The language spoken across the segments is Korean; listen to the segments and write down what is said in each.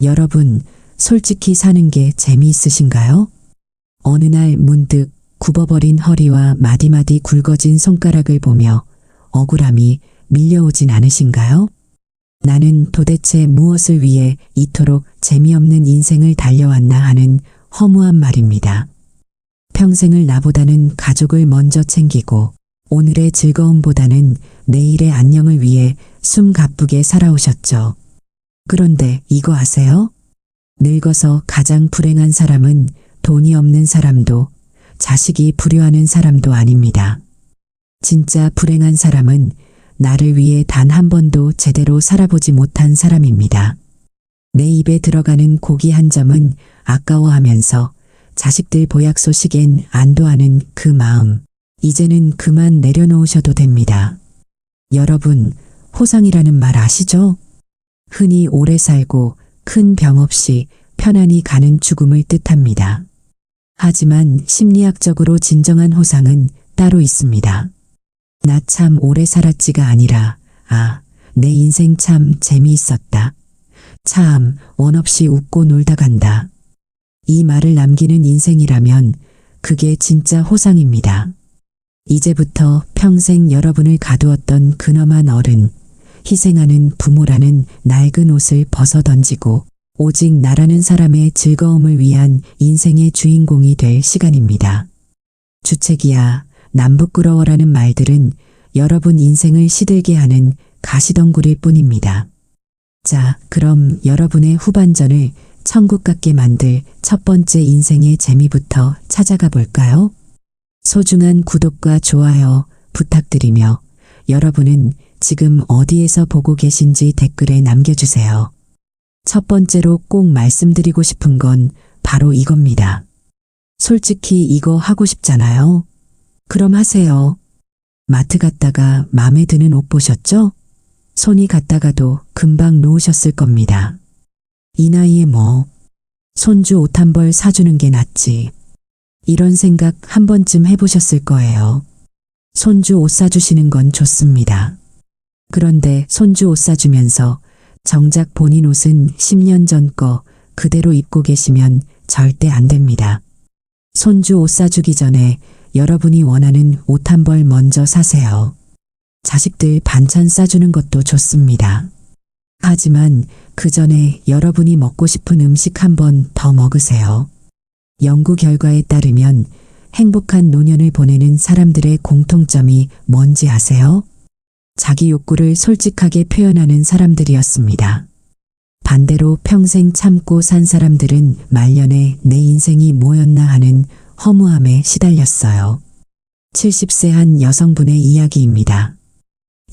여러분, 솔직히 사는 게 재미있으신가요? 어느 날 문득 굽어버린 허리와 마디마디 굵어진 손가락을 보며 억울함이 밀려오진 않으신가요? 나는 도대체 무엇을 위해 이토록 재미없는 인생을 달려왔나 하는 허무한 말입니다. 평생을 나보다는 가족을 먼저 챙기고 오늘의 즐거움보다는 내일의 안녕을 위해 숨 가쁘게 살아오셨죠. 그런데 이거 아세요? 늙어서 가장 불행한 사람은 돈이 없는 사람도 자식이 불효하는 사람도 아닙니다. 진짜 불행한 사람은 나를 위해 단 한 번도 제대로 살아보지 못한 사람입니다. 내 입에 들어가는 고기 한 점은 아까워하면서 자식들 보약 소식엔 안도하는 그 마음, 이제는 그만 내려놓으셔도 됩니다. 여러분, 호상이라는 말 아시죠? 흔히 오래 살고 큰 병 없이 편안히 가는 죽음을 뜻합니다. 하지만 심리학적으로 진정한 호상은 따로 있습니다. 나 참 오래 살았지가 아니라, 내 인생 참 재미있었다. 참 원 없이 웃고 놀다 간다. 이 말을 남기는 인생이라면 그게 진짜 호상입니다. 이제부터 평생 여러분을 가두었던 근엄한 어른, 희생하는 부모라는 낡은 옷을 벗어던지고 오직 나라는 사람의 즐거움을 위한 인생의 주인공이 될 시간입니다. 주책이야, 남 부끄러워라는 말들은 여러분 인생을 시들게 하는 가시덩굴일 뿐입니다. 자, 그럼 여러분의 후반전을 천국 같게 만들 첫 번째 인생의 재미부터 찾아가 볼까요? 소중한 구독과 좋아요 부탁드리며 여러분은 지금 어디에서 보고 계신지 댓글에 남겨주세요. 첫 번째로 꼭 말씀드리고 싶은 건 바로 이겁니다. 솔직히 이거 하고 싶잖아요. 그럼 하세요. 마트 갔다가 마음에 드는 옷 보셨죠? 손이 갔다가도 금방 놓으셨을 겁니다. 이 나이에 뭐, 손주 옷 한 벌 사주는 게 낫지. 이런 생각 한 번쯤 해보셨을 거예요. 손주 옷 사주시는 건 좋습니다. 그런데 손주 옷 사주면서 정작 본인 옷은 10년 전 거 그대로 입고 계시면 절대 안 됩니다. 손주 옷 사주기 전에 여러분이 원하는 옷 한 벌 먼저 사세요. 자식들 반찬 싸주는 것도 좋습니다. 하지만 그 전에 여러분이 먹고 싶은 음식 한 번 더 먹으세요. 연구 결과에 따르면 행복한 노년을 보내는 사람들의 공통점이 뭔지 아세요? 자기 욕구를 솔직하게 표현하는 사람들이었습니다. 반대로 평생 참고 산 사람들은 말년에 내 인생이 뭐였나 하는 허무함에 시달렸어요. 70세 한 여성분의 이야기입니다.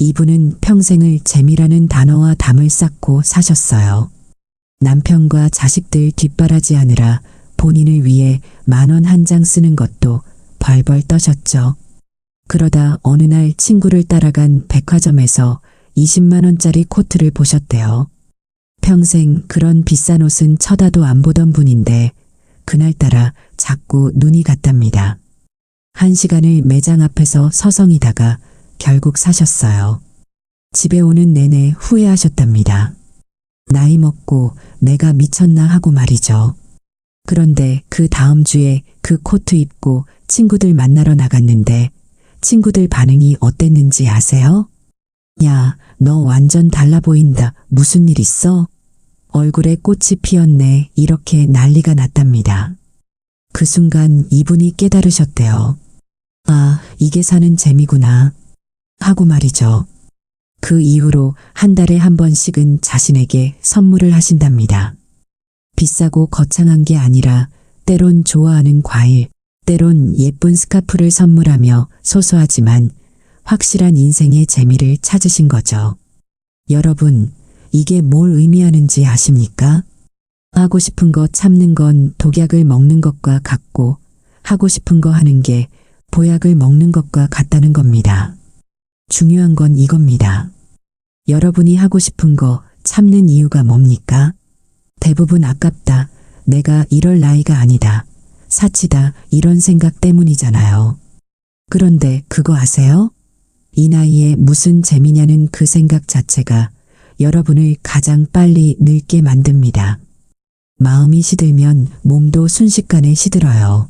이분은 평생을 재미라는 단어와 담을 쌓고 사셨어요. 남편과 자식들 뒷바라지하느라 본인을 위해 10,000원 한 장 쓰는 것도 벌벌 떠셨죠. 그러다 어느 날 친구를 따라간 백화점에서 20만 원짜리 코트를 보셨대요. 평생 그런 비싼 옷은 쳐다도 안 보던 분인데 그날따라 자꾸 눈이 갔답니다. 1시간을 매장 앞에서 서성이다가 결국 사셨어요. 집에 오는 내내 후회하셨답니다. 나이 먹고 내가 미쳤나 하고 말이죠. 그런데 그 다음 주에 그 코트 입고 친구들 만나러 나갔는데 친구들 반응이 어땠는지 아세요? 야, 너 완전 달라 보인다. 무슨 일 있어? 얼굴에 꽃이 피었네. 이렇게 난리가 났답니다. 그 순간 이분이 깨달으셨대요. 이게 사는 재미구나. 하고 말이죠. 그 이후로 한 달에 한 번씩은 자신에게 선물을 하신답니다. 비싸고 거창한 게 아니라 때론 좋아하는 과일, 때론 예쁜 스카프를 선물하며 소소하지만 확실한 인생의 재미를 찾으신 거죠. 여러분, 이게 뭘 의미하는지 아십니까? 하고 싶은 거 참는 건 독약을 먹는 것과 같고 하고 싶은 거 하는 게 보약을 먹는 것과 같다는 겁니다. 중요한 건 이겁니다. 여러분이 하고 싶은 거 참는 이유가 뭡니까? 대부분 아깝다, 내가 이럴 나이가 아니다, 사치다 이런 생각 때문이잖아요. 그런데 그거 아세요? 이 나이에 무슨 재미냐는 그 생각 자체가 여러분을 가장 빨리 늙게 만듭니다. 마음이 시들면 몸도 순식간에 시들어요.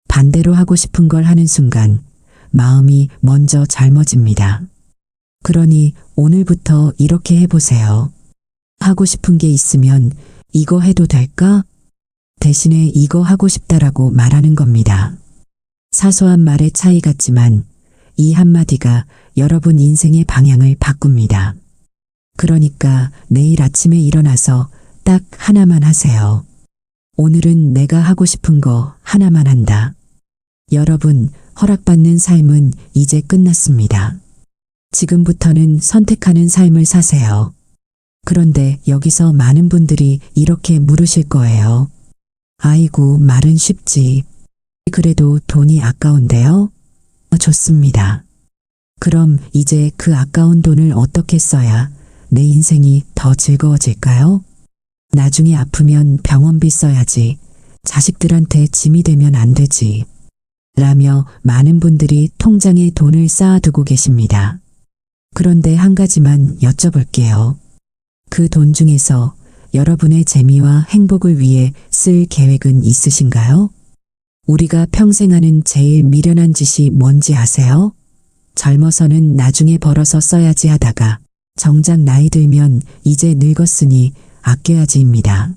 반대로 하고 싶은 걸 하는 순간 마음이 먼저 젊어집니다. 그러니 오늘부터 이렇게 해보세요. 하고 싶은 게 있으면 이거 해도 될까? 대신에 이거 하고 싶다라고 말하는 겁니다. 사소한 말의 차이 같지만 이 한마디가 여러분 인생의 방향을 바꿉니다. 그러니까 내일 아침에 일어나서 딱 하나만 하세요. 오늘은 내가 하고 싶은 거 하나만 한다. 여러분, 허락받는 삶은 이제 끝났습니다. 지금부터는 선택하는 삶을 사세요. 그런데 여기서 많은 분들이 이렇게 물으실 거예요. 아이고, 말은 쉽지. 그래도 돈이 아까운데요? 좋습니다. 그럼 이제 그 아까운 돈을 어떻게 써야 내 인생이 더 즐거워질까요? 나중에 아프면 병원비 써야지. 자식들한테 짐이 되면 안 되지. 라며 많은 분들이 통장에 돈을 쌓아두고 계십니다. 그런데 한 가지만 여쭤볼게요. 그 돈 중에서 여러분의 재미와 행복을 위해 쓸 계획은 있으신가요? 우리가 평생 하는 제일 미련한 짓이 뭔지 아세요? 젊어서는 나중에 벌어서 써야지 하다가 정작 나이 들면 이제 늙었으니 아껴야지입니다.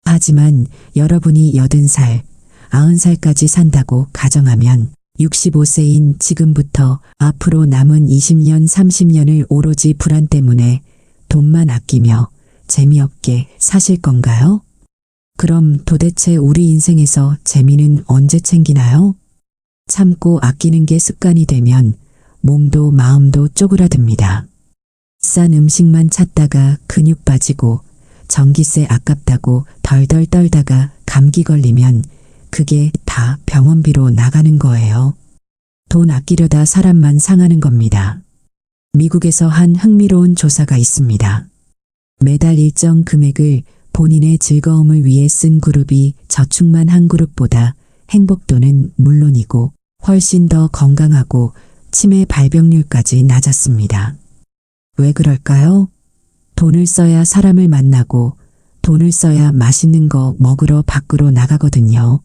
하지만 여러분이 80살, 90살까지 산다고 가정하면 65세인 지금부터 앞으로 남은 20년, 30년을 오로지 불안 때문에 돈만 아끼며 재미없게 사실 건가요? 그럼 도대체 우리 인생에서 재미는 언제 챙기나요? 참고 아끼는 게 습관이 되면 몸도 마음도 쪼그라듭니다. 싼 음식만 찾다가 근육 빠지고 전기세 아깝다고 덜덜 떨다가 감기 걸리면 그게 다 병원비로 나가는 거예요. 돈 아끼려다 사람만 상하는 겁니다. 미국에서 한 흥미로운 조사가 있습니다. 매달 일정 금액을 본인의 즐거움을 위해 쓴 그룹이 저축만 한 그룹보다 행복도는 물론이고 훨씬 더 건강하고 치매 발병률까지 낮았습니다. 왜 그럴까요? 돈을 써야 사람을 만나고 돈을 써야 맛있는 거 먹으러 밖으로 나가거든요.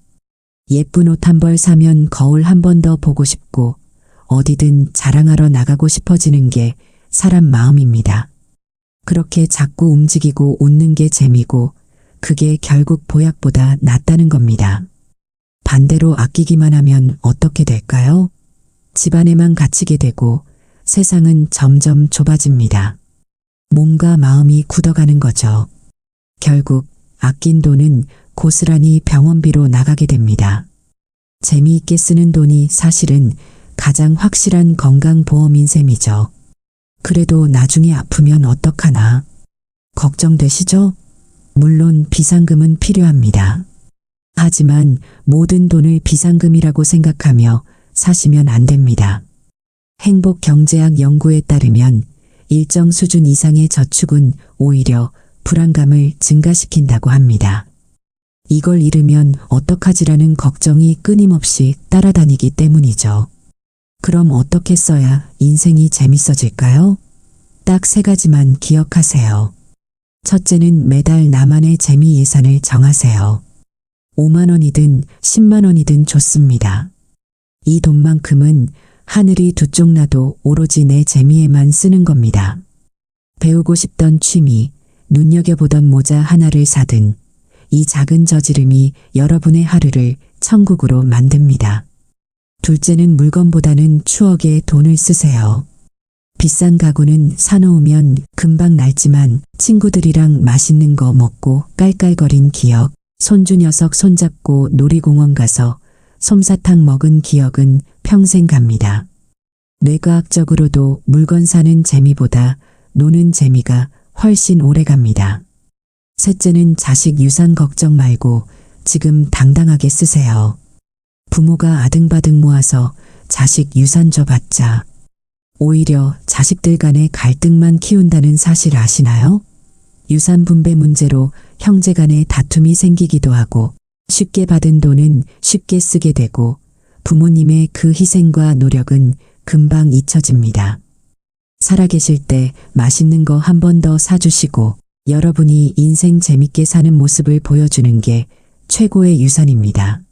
예쁜 옷 한 벌 사면 거울 한 번 더 보고 싶고 어디든 자랑하러 나가고 싶어지는 게 사람 마음입니다. 그렇게 자꾸 움직이고 웃는 게 재미고 그게 결국 보약보다 낫다는 겁니다. 반대로 아끼기만 하면 어떻게 될까요? 집안에만 갇히게 되고 세상은 점점 좁아집니다. 몸과 마음이 굳어가는 거죠. 결국 아낀 돈은 고스란히 병원비로 나가게 됩니다. 재미있게 쓰는 돈이 사실은 가장 확실한 건강보험인 셈이죠. 그래도 나중에 아프면 어떡하나 걱정되시죠? 물론 비상금은 필요합니다. 하지만 모든 돈을 비상금이라고 생각하며 사시면 안 됩니다. 행복경제학 연구에 따르면 일정 수준 이상의 저축은 오히려 불안감을 증가시킨다고 합니다. 이걸 잃으면 어떡하지라는 걱정이 끊임없이 따라다니기 때문이죠. 그럼 어떻게 써야 인생이 재밌어질까요? 딱 3가지만 기억하세요. 첫째는 매달 나만의 재미 예산을 정하세요. 5만 원이든 10만 원이든 좋습니다. 이 돈만큼은 하늘이 두 쪽 나도 오로지 내 재미에만 쓰는 겁니다. 배우고 싶던 취미, 눈여겨보던 모자 하나를 사든 이 작은 저지름이 여러분의 하루를 천국으로 만듭니다. 둘째는 물건보다는 추억에 돈을 쓰세요. 비싼 가구는 사놓으면 금방 낡지만 친구들이랑 맛있는 거 먹고 깔깔거린 기억, 손주 녀석 손잡고 놀이공원 가서 솜사탕 먹은 기억은 평생 갑니다. 뇌과학적으로도 물건 사는 재미보다 노는 재미가 훨씬 오래 갑니다. 셋째는 자식 유산 걱정 말고 지금 당당하게 쓰세요. 부모가 아등바등 모아서 자식 유산 줘봤자 오히려 자식들 간의 갈등만 키운다는 사실 아시나요? 유산 분배 문제로 형제 간의 다툼이 생기기도 하고 쉽게 받은 돈은 쉽게 쓰게 되고 부모님의 그 희생과 노력은 금방 잊혀집니다. 살아계실 때 맛있는 거 한 번 더 사주시고 여러분이 인생 재밌게 사는 모습을 보여주는 게 최고의 유산입니다.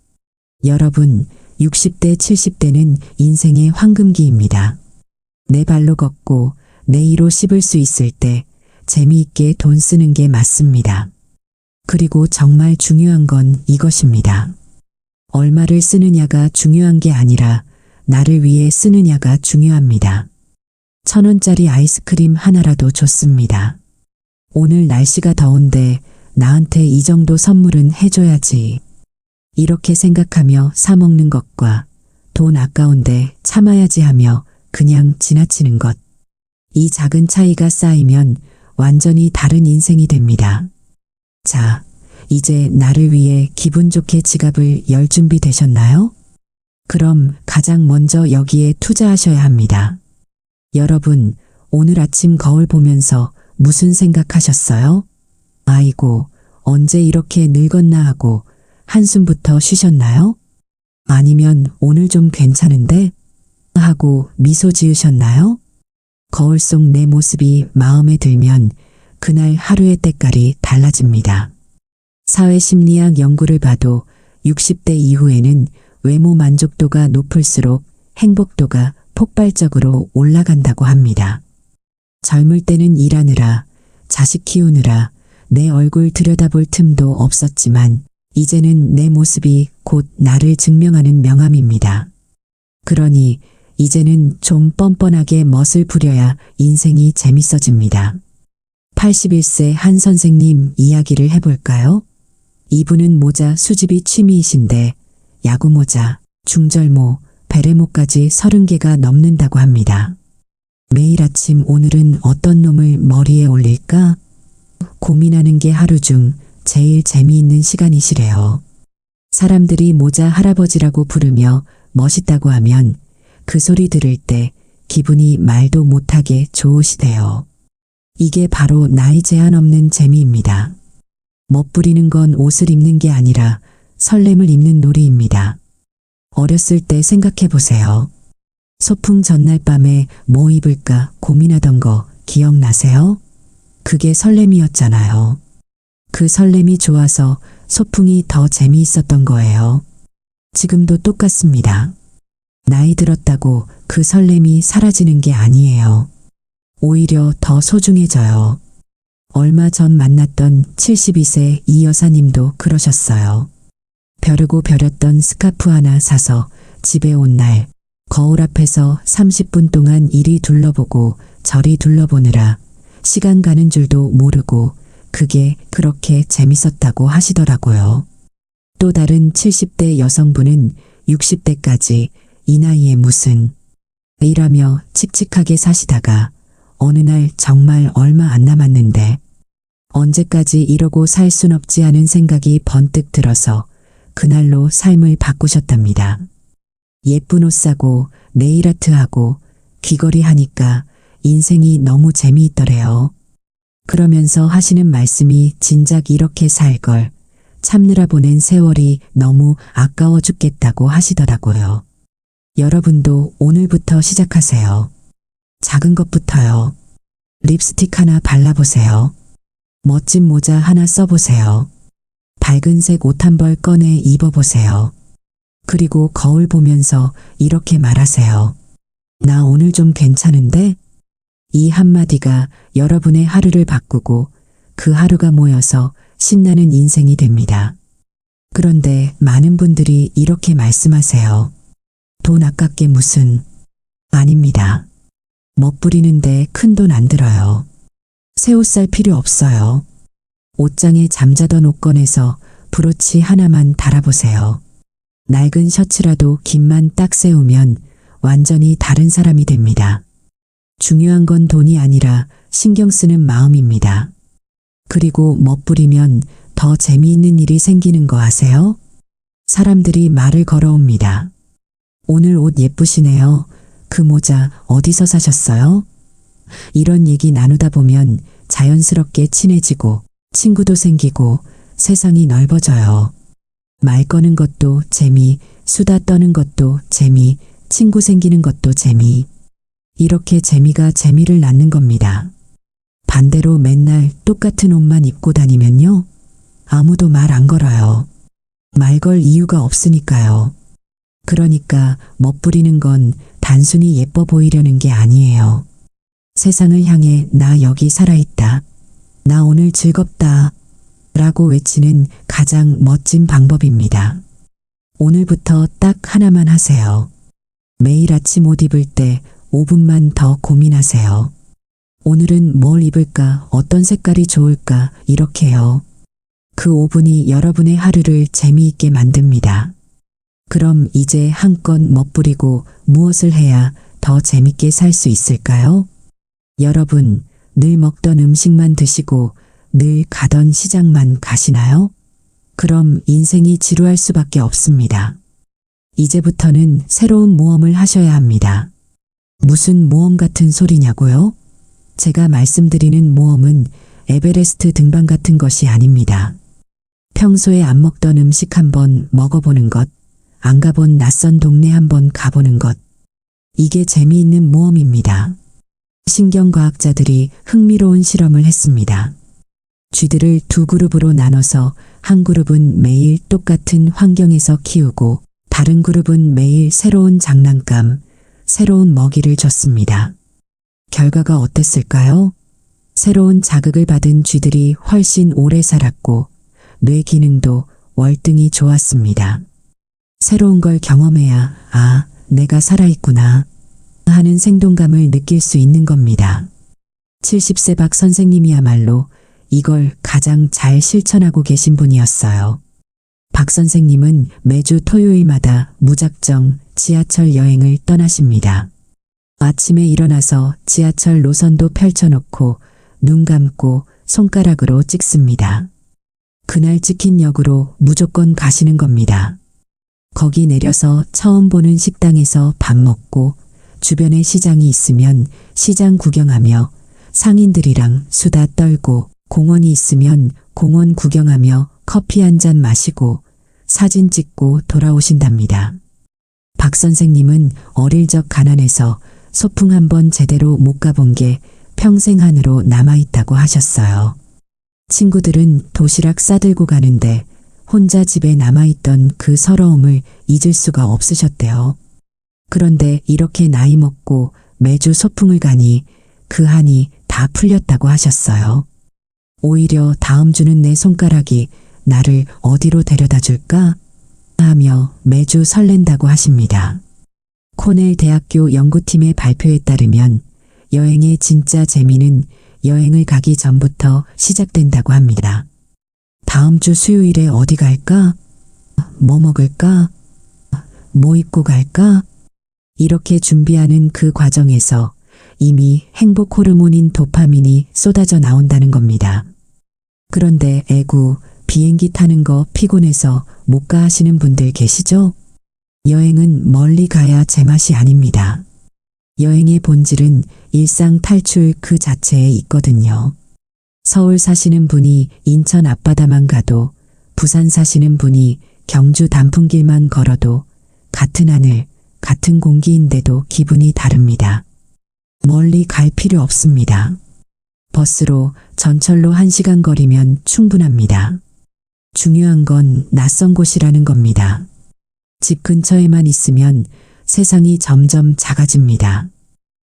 여러분, 60대, 70대는 인생의 황금기입니다. 내 발로 걷고 내 이로 씹을 수 있을 때 재미있게 돈 쓰는 게 맞습니다. 그리고 정말 중요한 건 이것입니다. 얼마를 쓰느냐가 중요한 게 아니라 나를 위해 쓰느냐가 중요합니다. 1,000원짜리 아이스크림 하나라도 좋습니다. 오늘 날씨가 더운데 나한테 이 정도 선물은 해줘야지. 이렇게 생각하며 사 먹는 것과 돈 아까운데 참아야지 하며 그냥 지나치는 것. 이 작은 차이가 쌓이면 완전히 다른 인생이 됩니다. 자, 이제 나를 위해 기분 좋게 지갑을 열 준비 되셨나요? 그럼 가장 먼저 여기에 투자하셔야 합니다. 여러분, 오늘 아침 거울 보면서 무슨 생각하셨어요? 아이고, 언제 이렇게 늙었나 하고 한숨부터 쉬셨나요? 아니면 오늘 좀 괜찮은데? 하고 미소 지으셨나요? 거울 속 내 모습이 마음에 들면 그날 하루의 때깔이 달라집니다. 사회심리학 연구를 봐도 60대 이후에는 외모 만족도가 높을수록 행복도가 폭발적으로 올라간다고 합니다. 젊을 때는 일하느라, 자식 키우느라 내 얼굴 들여다볼 틈도 없었지만 이제는 내 모습이 곧 나를 증명하는 명함입니다. 그러니 이제는 좀 뻔뻔하게 멋을 부려야 인생이 재밌어집니다. 81세 한 선생님 이야기를 해볼까요? 이분은 모자 수집이 취미이신데 야구모자, 중절모, 베레모까지 30개가 넘는다고 합니다. 매일 아침 오늘은 어떤 놈을 머리에 올릴까? 고민하는 게 하루 중 제일 재미있는 시간이시래요. 사람들이 모자 할아버지라고 부르며 멋있다고 하면 그 소리 들을 때 기분이 말도 못하게 좋으시대요. 이게 바로 나이 제한 없는 재미입니다. 멋부리는 건 옷을 입는 게 아니라 설렘을 입는 놀이입니다. 어렸을 때 생각해 보세요. 소풍 전날 밤에 뭐 입을까 고민하던 거 기억나세요? 그게 설렘이었잖아요. 그 설렘이 좋아서 소풍이 더 재미있었던 거예요. 지금도 똑같습니다. 나이 들었다고 그 설렘이 사라지는 게 아니에요. 오히려 더 소중해져요. 얼마 전 만났던 72세 이 여사님도 그러셨어요. 벼르고 벼렸던 스카프 하나 사서 집에 온 날 거울 앞에서 30분 동안 이리 둘러보고 저리 둘러보느라 시간 가는 줄도 모르고 그게 그렇게 재밌었다고 하시더라고요. 또 다른 70대 여성분은 60대까지 이 나이에 무슨 이라며 칙칙하게 사시다가 어느 날 정말 얼마 안 남았는데 언제까지 이러고 살 순 없지 하는 생각이 번뜩 들어서 그날로 삶을 바꾸셨답니다. 예쁜 옷 사고 네일아트하고 귀걸이 하니까 인생이 너무 재미있더래요. 그러면서 하시는 말씀이 진작 이렇게 살 걸 참느라 보낸 세월이 너무 아까워 죽겠다고 하시더라고요. 여러분도 오늘부터 시작하세요. 작은 것부터요. 립스틱 하나 발라보세요. 멋진 모자 하나 써보세요. 밝은색 옷 한 벌 꺼내 입어보세요. 그리고 거울 보면서 이렇게 말하세요. 나 오늘 좀 괜찮은데? 이 한마디가 여러분의 하루를 바꾸고 그 하루가 모여서 신나는 인생이 됩니다. 그런데 많은 분들이 이렇게 말씀하세요. 돈 아깝게 무슨. 아닙니다. 멋부리는데 큰 돈 안 들어요. 새 옷 살 필요 없어요. 옷장에 잠자던 옷 꺼내서 브로치 하나만 달아보세요. 낡은 셔츠라도 김만 딱 세우면 완전히 다른 사람이 됩니다. 중요한 건 돈이 아니라 신경 쓰는 마음입니다. 그리고 멋부리면 더 재미있는 일이 생기는 거 아세요? 사람들이 말을 걸어옵니다. 오늘 옷 예쁘시네요. 그 모자 어디서 사셨어요? 이런 얘기 나누다 보면 자연스럽게 친해지고 친구도 생기고 세상이 넓어져요. 말 거는 것도 재미, 수다 떠는 것도 재미, 친구 생기는 것도 재미. 이렇게 재미가 재미를 낳는 겁니다. 반대로 맨날 똑같은 옷만 입고 다니면요. 아무도 말 안 걸어요. 말 걸 이유가 없으니까요. 그러니까 멋부리는 건 단순히 예뻐 보이려는 게 아니에요. 세상을 향해 나 여기 살아있다. 나 오늘 즐겁다. 라고 외치는 가장 멋진 방법입니다. 오늘부터 딱 하나만 하세요. 매일 아침 옷 입을 때 5분만 더 고민하세요. 오늘은 뭘 입을까? 어떤 색깔이 좋을까? 이렇게요. 그 5분이 여러분의 하루를 재미있게 만듭니다. 그럼 이제 한껏 멋부리고 무엇을 해야 더 재밌게 살 수 있을까요? 여러분, 늘 먹던 음식만 드시고 늘 가던 시장만 가시나요? 그럼 인생이 지루할 수밖에 없습니다. 이제부터는 새로운 모험을 하셔야 합니다. 무슨 모험 같은 소리냐고요? 제가 말씀드리는 모험은 에베레스트 등반 같은 것이 아닙니다. 평소에 안 먹던 음식 한번 먹어보는 것, 안 가본 낯선 동네 한번 가보는 것. 이게 재미있는 모험입니다. 신경과학자들이 흥미로운 실험을 했습니다. 쥐들을 두 그룹으로 나눠서 한 그룹은 매일 똑같은 환경에서 키우고 다른 그룹은 매일 새로운 장난감, 새로운 먹이를 줬습니다. 결과가 어땠을까요? 새로운 자극을 받은 쥐들이 훨씬 오래 살았고 뇌 기능도 월등히 좋았습니다. 새로운 걸 경험해야 아, 내가 살아있구나 하는 생동감을 느낄 수 있는 겁니다. 70세 박 선생님이야말로 이걸 가장 잘 실천하고 계신 분이었어요. 박 선생님은 매주 토요일마다 무작정 지하철 여행을 떠나십니다. 아침에 일어나서 지하철 노선도 펼쳐놓고 눈 감고 손가락으로 찍습니다. 그날 찍힌 역으로 무조건 가시는 겁니다. 거기 내려서 처음 보는 식당에서 밥 먹고 주변에 시장이 있으면 시장 구경하며 상인들이랑 수다 떨고 공원이 있으면 공원 구경하며 커피 한 잔 마시고 사진 찍고 돌아오신답니다. 박 선생님은 어릴 적 가난해서 소풍 한번 제대로 못 가본 게 평생 한으로 남아있다고 하셨어요. 친구들은 도시락 싸들고 가는데 혼자 집에 남아있던 그 서러움을 잊을 수가 없으셨대요. 그런데 이렇게 나이 먹고 매주 소풍을 가니 그 한이 다 풀렸다고 하셨어요. 오히려 다음 주는 내 손가락이 나를 어디로 데려다 줄까? 하며 매주 설렌다고 하십니다. 코넬 대학교 연구팀의 발표에 따르면 여행의 진짜 재미는 여행을 가기 전부터 시작된다고 합니다. 다음 주 수요일에 어디 갈까? 뭐 먹을까? 뭐 입고 갈까? 이렇게 준비하는 그 과정에서 이미 행복 호르몬인 도파민이 쏟아져 나온다는 겁니다. 그런데 에구, 비행기 타는 거 피곤해서 못 가 하시는 분들 계시죠? 여행은 멀리 가야 제맛이 아닙니다. 여행의 본질은 일상 탈출 그 자체에 있거든요. 서울 사시는 분이 인천 앞바다만 가도, 부산 사시는 분이 경주 단풍길만 걸어도 같은 하늘, 같은 공기인데도 기분이 다릅니다. 멀리 갈 필요 없습니다. 버스로 전철로 1시간 거리면 충분합니다. 중요한 건 낯선 곳이라는 겁니다. 집 근처에만 있으면 세상이 점점 작아집니다.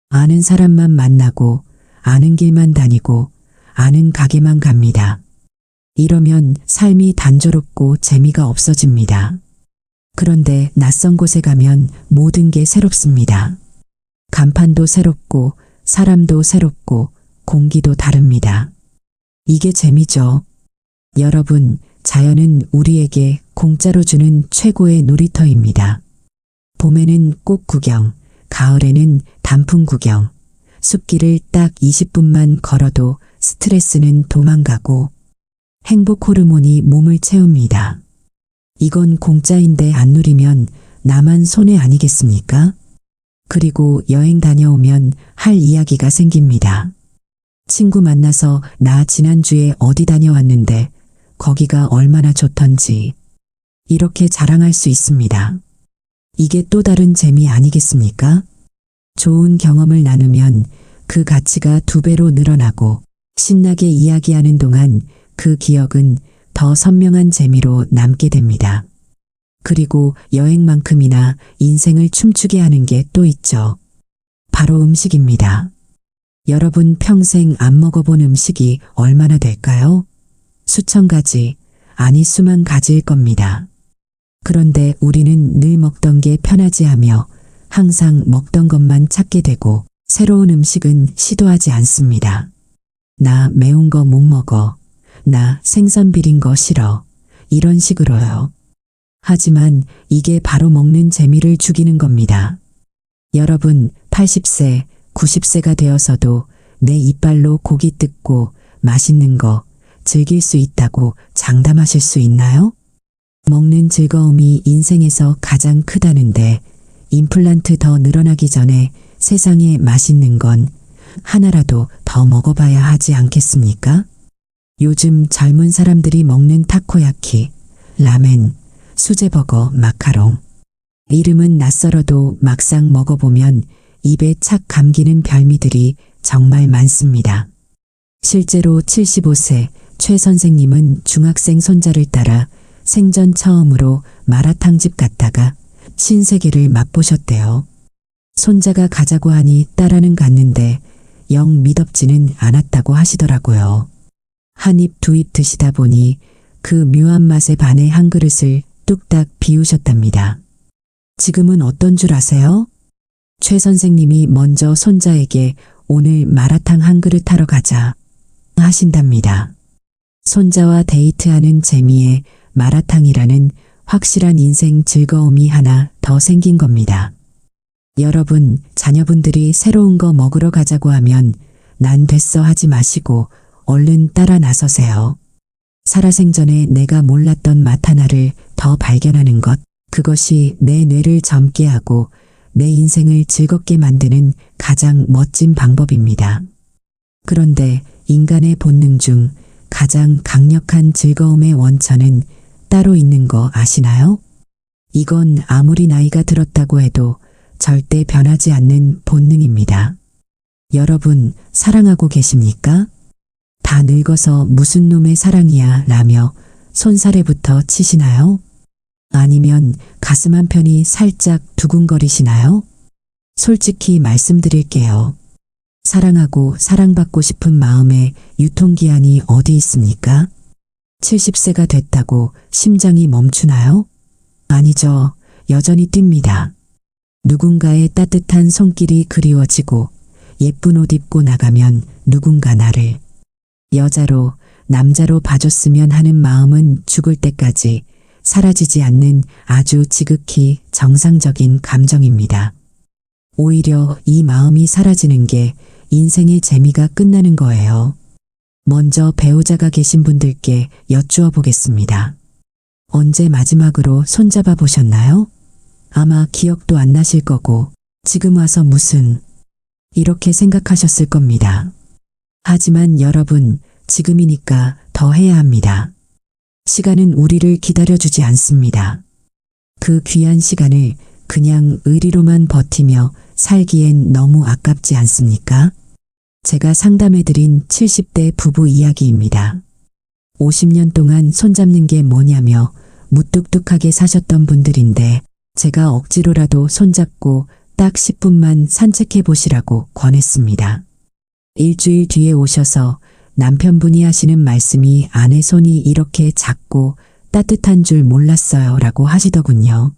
아는 사람만 만나고 아는 길만 다니고 아는 가게만 갑니다. 이러면 삶이 단조롭고 재미가 없어집니다. 그런데 낯선 곳에 가면 모든 게 새롭습니다. 간판도 새롭고 사람도 새롭고 공기도 다릅니다. 이게 재미죠. 여러분, 자연은 우리에게 공짜로 주는 최고의 놀이터입니다. 봄에는 꽃 구경, 가을에는 단풍 구경, 숲길을 딱 20분만 걸어도 스트레스는 도망가고 행복 호르몬이 몸을 채웁니다. 이건 공짜인데 안 누리면 나만 손해 아니겠습니까? 그리고 여행 다녀오면 할 이야기가 생깁니다. 친구 만나서 나 지난주에 어디 다녀왔는데 거기가 얼마나 좋던지 이렇게 자랑할 수 있습니다. 이게 또 다른 재미 아니겠습니까? 좋은 경험을 나누면 그 가치가 2배로 늘어나고 신나게 이야기하는 동안 그 기억은 더 선명한 재미로 남게 됩니다. 그리고 여행만큼이나 인생을 춤추게 하는 게 또 있죠. 바로 음식입니다. 여러분 평생 안 먹어본 음식이 얼마나 될까요? 수천 가지, 아니 수만 가지일 겁니다. 그런데 우리는 늘 먹던 게 편하지 하며 항상 먹던 것만 찾게 되고 새로운 음식은 시도하지 않습니다. 나 매운 거 못 먹어. 나 생선 비린 거 싫어. 이런 식으로요. 하지만 이게 바로 먹는 재미를 죽이는 겁니다. 여러분 80세, 90세가 되어서도 내 이빨로 고기 뜯고 맛있는 거 즐길 수 있다고 장담하실 수 있나요? 먹는 즐거움이 인생에서 가장 크다는데 임플란트 더 늘어나기 전에 세상에 맛있는 건 하나라도 더 먹어봐야 하지 않겠습니까? 요즘 젊은 사람들이 먹는 타코야키, 라멘, 수제버거, 마카롱. 이름은 낯설어도 막상 먹어보면 입에 착 감기는 별미들이 정말 많습니다. 실제로 75세 최 선생님은 중학생 손자를 따라 생전 처음으로 마라탕집 갔다가 신세계를 맛보셨대요. 손자가 가자고 하니 따라는 갔는데 영 미덥지는 않았다고 하시더라고요. 한 입 두 입 드시다 보니 그 묘한 맛에 반해 한 그릇을 뚝딱 비우셨답니다. 지금은 어떤 줄 아세요? 최 선생님이 먼저 손자에게 오늘 마라탕 한 그릇 하러 가자 하신답니다. 손자와 데이트하는 재미에 마라탕이라는 확실한 인생 즐거움이 하나 더 생긴 겁니다. 여러분, 자녀분들이 새로운 거 먹으러 가자고 하면 난 됐어 하지 마시고 얼른 따라 나서세요. 살아생전에 내가 몰랐던 맛 하나를 더 발견하는 것, 그것이 내 뇌를 젊게 하고 내 인생을 즐겁게 만드는 가장 멋진 방법입니다. 그런데 인간의 본능 중 가장 강력한 즐거움의 원천은 따로 있는 거 아시나요? 이건 아무리 나이가 들었다고 해도 절대 변하지 않는 본능입니다. 여러분, 사랑하고 계십니까? 다 늙어서 무슨 놈의 사랑이야 라며 손사래부터 치시나요? 아니면 가슴 한편이 살짝 두근거리시나요? 솔직히 말씀드릴게요. 사랑하고 사랑받고 싶은 마음의 유통기한이 어디 있습니까? 70세가 됐다고 심장이 멈추나요? 아니죠. 여전히 뜁니다. 누군가의 따뜻한 손길이 그리워지고 예쁜 옷 입고 나가면 누군가 나를 여자로, 남자로 봐줬으면 하는 마음은 죽을 때까지 사라지지 않는 아주 지극히 정상적인 감정입니다. 오히려 이 마음이 사라지는 게 인생의 재미가 끝나는 거예요. 먼저 배우자가 계신 분들께 여쭈어 보겠습니다. 언제 마지막으로 손잡아 보셨나요? 아마 기억도 안 나실 거고 지금 와서 무슨 이렇게 생각하셨을 겁니다. 하지만 여러분, 지금이니까 더 해야 합니다. 시간은 우리를 기다려주지 않습니다. 그 귀한 시간을 그냥 의리로만 버티며 살기엔 너무 아깝지 않습니까? 제가 상담해드린 70대 부부 이야기입니다. 50년 동안 손잡는 게 뭐냐며 무뚝뚝하게 사셨던 분들인데 제가 억지로라도 손잡고 딱 10분만 산책해 보시라고 권했습니다. 일주일 뒤에 오셔서 남편분이 하시는 말씀이 아내 손이 이렇게 작고 따뜻한 줄 몰랐어요 라고 하시더군요.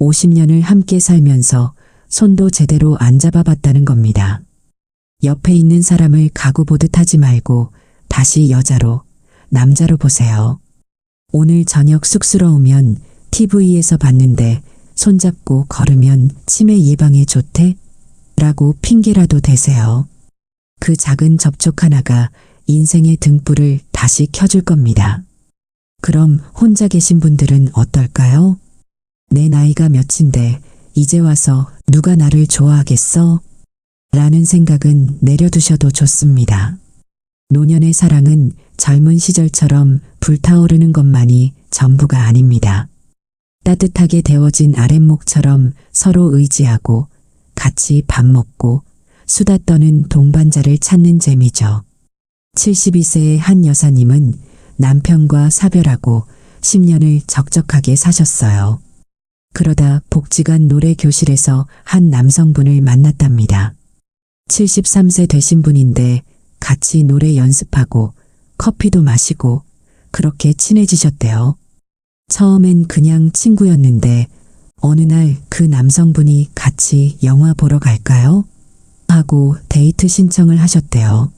50년을 함께 살면서 손도 제대로 안 잡아봤다는 겁니다. 옆에 있는 사람을 가구 보듯 하지 말고 다시 여자로, 남자로 보세요. 오늘 저녁 쑥스러우면 TV에서 봤는데 손잡고 걸으면 치매 예방에 좋대? 라고 핑계라도 대세요. 그 작은 접촉 하나가 인생의 등불을 다시 켜줄 겁니다. 그럼 혼자 계신 분들은 어떨까요? 내 나이가 몇인데 이제 와서 누가 나를 좋아하겠어? 라는 생각은 내려두셔도 좋습니다. 노년의 사랑은 젊은 시절처럼 불타오르는 것만이 전부가 아닙니다. 따뜻하게 데워진 아랫목처럼 서로 의지하고 같이 밥 먹고 수다 떠는 동반자를 찾는 재미죠. 72세의 한 여사님은 남편과 사별하고 10년을 적적하게 사셨어요. 그러다 복지관 노래 교실에서 한 남성분을 만났답니다. 73세 되신 분인데 같이 노래 연습하고 커피도 마시고 그렇게 친해지셨대요. 처음엔 그냥 친구였는데 어느 날 그 남성분이 같이 영화 보러 갈까요? 하고 데이트 신청을 하셨대요.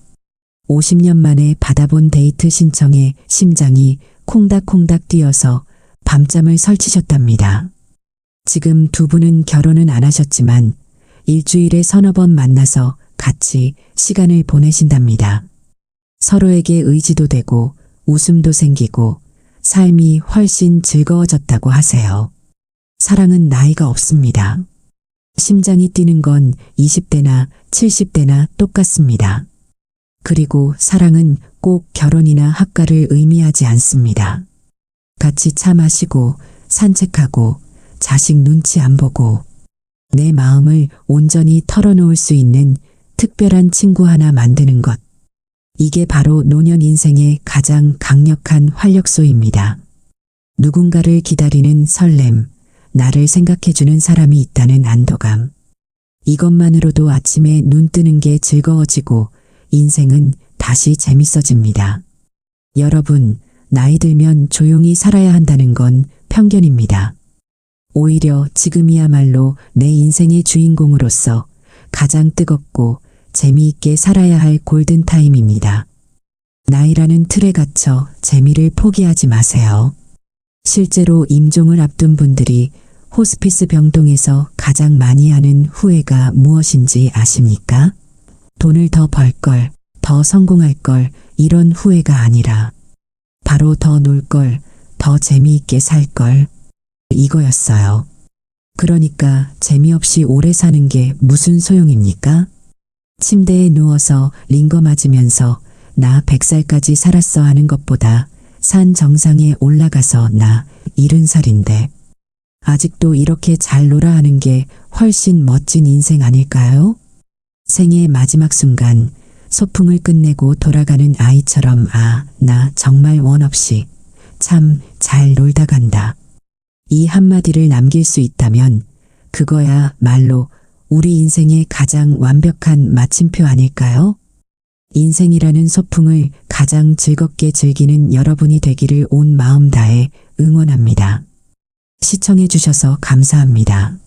50년 만에 받아본 데이트 신청에 심장이 콩닥콩닥 뛰어서 밤잠을 설치셨답니다. 지금 두 분은 결혼은 안 하셨지만 일주일에 서너 번 만나서 같이 시간을 보내신답니다. 서로에게 의지도 되고 웃음도 생기고 삶이 훨씬 즐거워졌다고 하세요. 사랑은 나이가 없습니다. 심장이 뛰는 건 20대나 70대나 똑같습니다. 그리고 사랑은 꼭 결혼이나 학가를 의미하지 않습니다. 같이 차 마시고 산책하고 자식 눈치 안 보고 내 마음을 온전히 털어놓을 수 있는 특별한 친구 하나 만드는 것. 이게 바로 노년 인생의 가장 강력한 활력소입니다. 누군가를 기다리는 설렘, 나를 생각해주는 사람이 있다는 안도감. 이것만으로도 아침에 눈 뜨는 게 즐거워지고 인생은 다시 재밌어집니다. 여러분, 나이 들면 조용히 살아야 한다는 건 편견입니다. 오히려 지금이야말로 내 인생의 주인공으로서 가장 뜨겁고 재미있게 살아야 할 골든타임입니다. 나이라는 틀에 갇혀 재미를 포기하지 마세요. 실제로 임종을 앞둔 분들이 호스피스 병동에서 가장 많이 하는 후회가 무엇인지 아십니까? 돈을 더 벌 걸, 더 성공할 걸 이런 후회가 아니라 바로 더 놀 걸, 더 재미있게 살 걸 이거였어요. 그러니까 재미없이 오래 사는 게 무슨 소용입니까? 침대에 누워서 링거 맞으면서 나 100살까지 살았어 하는 것보다 산 정상에 올라가서 나 70살인데 아직도 이렇게 잘 놀아 하는 게 훨씬 멋진 인생 아닐까요? 생의 마지막 순간 소풍을 끝내고 돌아가는 아이처럼 나 정말 원 없이 참 잘 놀다 간다. 이 한마디를 남길 수 있다면 그거야 말로 우리 인생의 가장 완벽한 마침표 아닐까요? 인생이라는 소풍을 가장 즐겁게 즐기는 여러분이 되기를 온 마음 다해 응원합니다. 시청해 주셔서 감사합니다.